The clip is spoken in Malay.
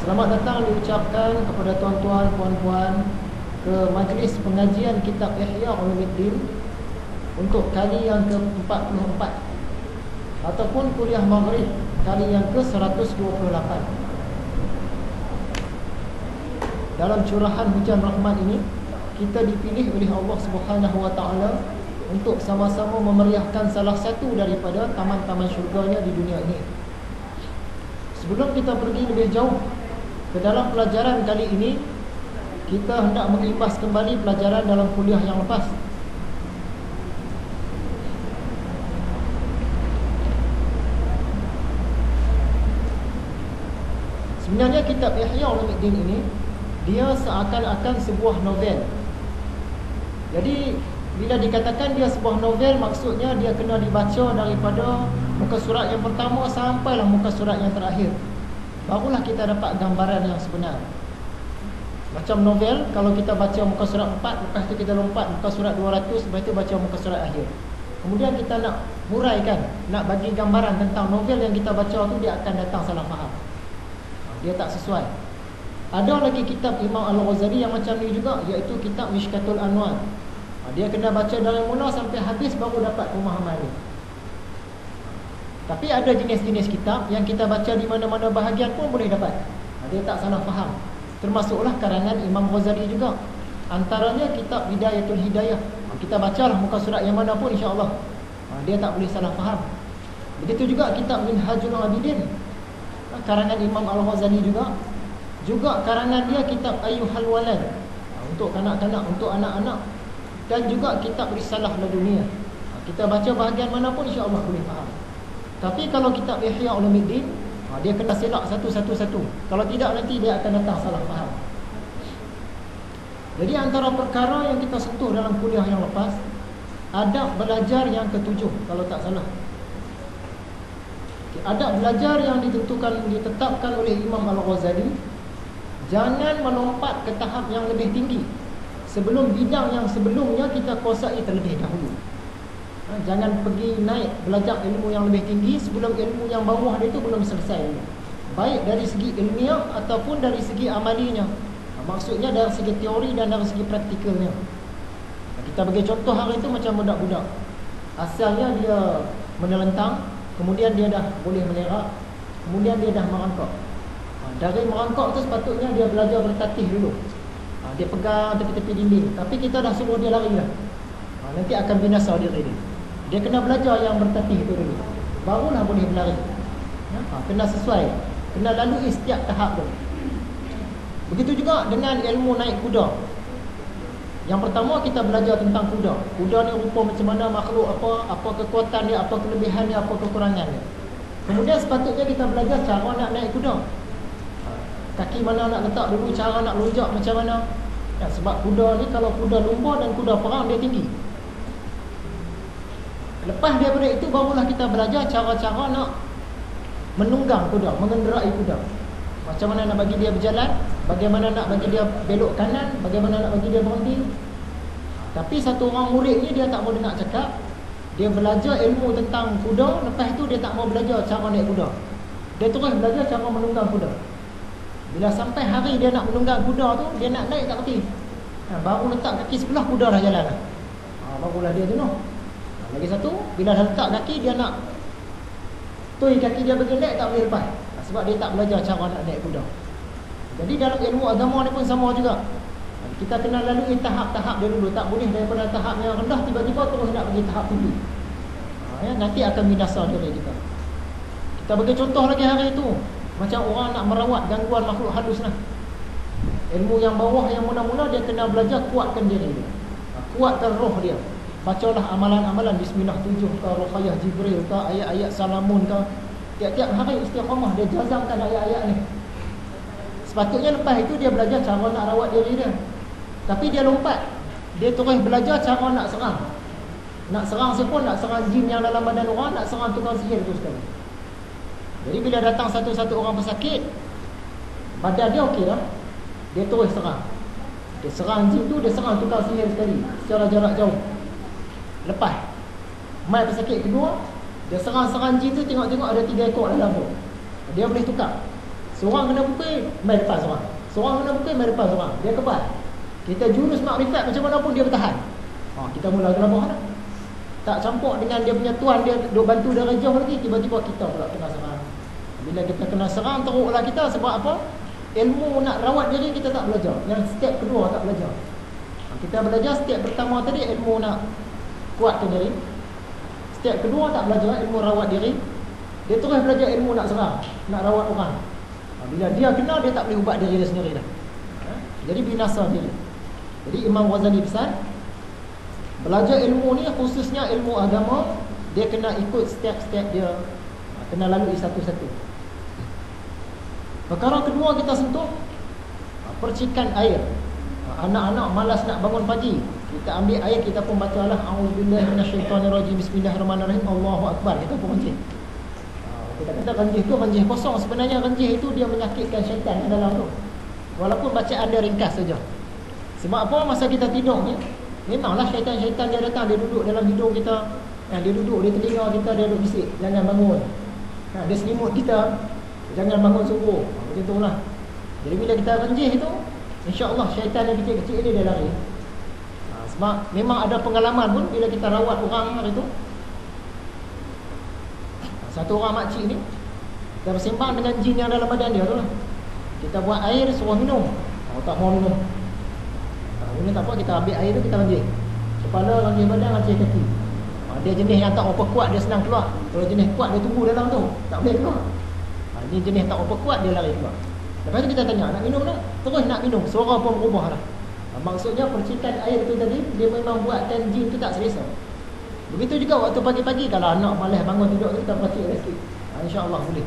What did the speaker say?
Selamat datang diucapkan kepada tuan-tuan, puan-puan ke majlis pengajian kitab Ihya Ulumuddin untuk kali yang ke-44 ataupun kuliah Maghrib kali yang ke-128. Dalam curahan hujan rahmat ini, kita dipilih oleh Allah Subhanahu wa taala untuk sama-sama memeriahkan salah satu daripada taman-taman syurganya di dunia ini. Sebelum kita pergi lebih jauh ke dalam pelajaran kali ini, kita hendak mengimbas kembali pelajaran dalam kuliah yang lepas. Sebenarnya kitab Ihya Ulumuddin ini, dia seakan-akan sebuah novel. Jadi bila dikatakan dia sebuah novel, maksudnya dia kena dibaca daripada muka surat yang pertama sampailah muka surat yang terakhir. Barulah kita dapat gambaran yang sebenar. Macam novel, kalau kita baca muka surat 4, lepas tu kita lompat muka surat 200, lepas tu baca muka surat akhir. Kemudian kita nak huraikan, nak bagi gambaran tentang novel yang kita baca tu, dia akan datang salah faham. Dia tak sesuai. Ada lagi kitab Imam Al-Ghazali yang macam ni juga, iaitu kitab Mishkatul Anwar. Dia kena baca dari mula sampai habis baru dapat pemahaman ni. Tapi ada jenis-jenis kitab yang kita baca di mana-mana bahagian pun boleh dapat. Dia tak salah faham. Termasuklah karangan Imam Ghazali juga. Antaranya kitab Bidayatul Hidayah. Kita bacalah muka surat yang mana pun, insya-Allah dia tak boleh salah faham. Begitu juga kitab Minhajul Abidin, karangan Imam Al-Ghazali juga. Juga karangan dia kitab Ayyuhal Walad, untuk kanak-kanak, untuk anak-anak. Dan juga kitab Risalah Laduniyah. Kita baca bahagian mana pun, insya-Allah boleh faham. Tapi kalau kitab Ihya Ulumuddin, dia kena selak satu-satu. Kalau tidak, nanti dia akan datang salah faham. Jadi antara perkara yang kita sentuh dalam kuliah yang lepas, adab belajar yang ke-7 kalau tak salah. Adab belajar yang ditetapkan oleh Imam Al-Ghazali, jangan melompat ke tahap yang lebih tinggi sebelum bidang yang sebelumnya kita kuasai terlebih dahulu. Jangan pergi naik belajar ilmu yang lebih tinggi sebelum ilmu yang bawah dia itu belum selesai, baik dari segi ilmiah ataupun dari segi amalinya. Maksudnya dari segi teori dan dari segi praktikalnya. Kita bagi contoh hari itu macam budak-budak. Asalnya dia menelentang, kemudian dia dah boleh melerak, kemudian dia dah merangkak. Dari merangkak tu sepatutnya dia belajar bertatih dulu. Dia pegang tepi-tepi dinding, tapi kita dah suruh dia lari dah. Nanti akan binasa diri dia. Dia kena belajar yang bertatih itu dulu, barulah boleh berlari. Kena sesuai, kena lalui setiap tahap tu. Begitu juga dengan ilmu naik kuda. Yang pertama kita belajar tentang kuda. Kuda ni rupa macam mana, makhluk apa kekuatan dia, apa kelebihan dia, apa kekurangan dia. Kemudian sepatutnya kita belajar cara nak naik kuda. Kaki mana nak letak dulu, cara nak lonjak macam mana. Sebab kuda ni, kalau kuda lumba dan kuda perang, dia tinggi. Lepas daripada itu barulah kita belajar cara-cara nak menunggang kuda, mengenderai kuda. Macam mana nak bagi dia berjalan, bagaimana nak bagi dia belok kanan, bagaimana nak bagi dia berhenti. Tapi satu orang murid ni dia tak mau dengar cakap. Dia belajar ilmu tentang kuda, lepas tu dia tak mau belajar cara naik kuda. Dia terus belajar cara menunggang kuda. Bila sampai hari dia nak menunggang kuda tu, dia nak naik tak reti. Baru letak kaki sebelah, kuda dah jalan dah. Barulah dia jenuh. Lagi satu, bila dah letak kaki, dia nak tui kaki dia bagi naik, tak boleh lepas. Sebab dia tak belajar cara nak naik kuda. Jadi dalam ilmu agama ni pun sama juga. Kita kena lalui tahap-tahap dia dulu. Tak boleh daripada tahap yang rendah tiba-tiba terus nak pergi tahap tinggi. Nanti akan binasa diri kita. Kita bagi contoh lagi hari itu, macam orang nak merawat gangguan makhluk halus lah. Ilmu yang bawah, yang mula-mula dia kena belajar kuatkan diri dia, kuatkan roh dia. Bacalah amalan-amalan Bismillah 7 ke, Ruqayyah Jibril ke, ayat-ayat Salamun ke. Tiap-tiap hari istiqamah dia jazamkan ayat-ayat ni. Sepatutnya lepas itu dia belajar cara nak rawat diri dia. Tapi dia lompat, dia terus belajar cara nak serang. Nak serang siapa? Nak serang jin yang dalam badan orang, nak serang tukang sihir tu sekali. Jadi bila datang satu-satu orang pesakit, badan dia okey lah, dia terus serang. Dia serang jin tu, dia serang tukang sihir sekali, secara jarak jauh. Lepas mai pesakit kedua, dia serang-serang jin tu, tengok-tengok ada 3 ekor dalam tu. Dia boleh tukar. Seorang kena pukul, mai depan seorang. Seorang kena pukul, mai depan seorang. Dia kebal. Kita jurus makrifat macam mana pun dia bertahan. Kita mula gelabah dah. Tak campur dengan dia punya tuan, dia duk bantu dia rejah lagi, tiba-tiba kita pula kena serang. Bila kita kena serang, teruklah kita. Sebab apa? Ilmu nak rawat diri kita tak belajar. Yang step kedua tak belajar. Kita belajar step pertama tadi, ilmu nak kuatkan diri. Step kedua tak belajar ilmu rawat diri. Dia terus belajar ilmu nak serang, nak rawat orang. Bila dia kena, dia tak boleh ubat diri dia sendiri dah. Jadi binasa diri. Jadi Imam Ghazali pesan, belajar ilmu ni khususnya ilmu agama, dia kena ikut step-step dia, kena lalui satu-satu. Perkara kedua kita sentuh, percikan air. Anak-anak malas nak bangun pagi, kita ambil air, kita pun bacalah a'udzubillahi minasyaitonirrajim, bismillahirrahmanirrahim, Allahu akbar, kita pun kencing. Kita kata kencing tu kencing kosong, sebenarnya kencing itu dia menyakitkan syaitan yang dalam tu. Walaupun bacaan dia ringkas saja. Sebab apa? Masa kita tidur ni, memanglah syaitan-syaitan dia datang, dia duduk dalam hidung kita, dia duduk di telinga kita, dia duduk bisik, jangan bangun. Dia selimut kita, jangan bangun subuh. Macam tu lah. Jadi bila kita kencing itu, insya-Allah syaitan yang kecil-kecil ni dia lari. Sebab memang ada pengalaman pun bila kita rawat orang hari tu. Satu orang makcik ni, kita bersembang dengan jin yang dalam badan dia tu lah. Kita buat air, suruh minum. Tak mau minum. Minum tak apa, kita ambil air tu, kita ranjih kepala, ranjih badan, ranjih kaki. Dia jenis yang tak apa kuat, dia senang keluar. Kalau jenis kuat, dia tunggu dalam tu, tak boleh keluar. Dia jenis tak apa kuat, dia lari keluar. Lepas tu kita tanya, nak minum tak? Terus nak minum, suara pun berubah lah. Maksudnya percikan air tu tadi, dia memang buatkan jin tu tak selesa. Begitu juga waktu pagi-pagi, kalau anak malas bangun tidur, kita percik sikit. InsyaAllah boleh.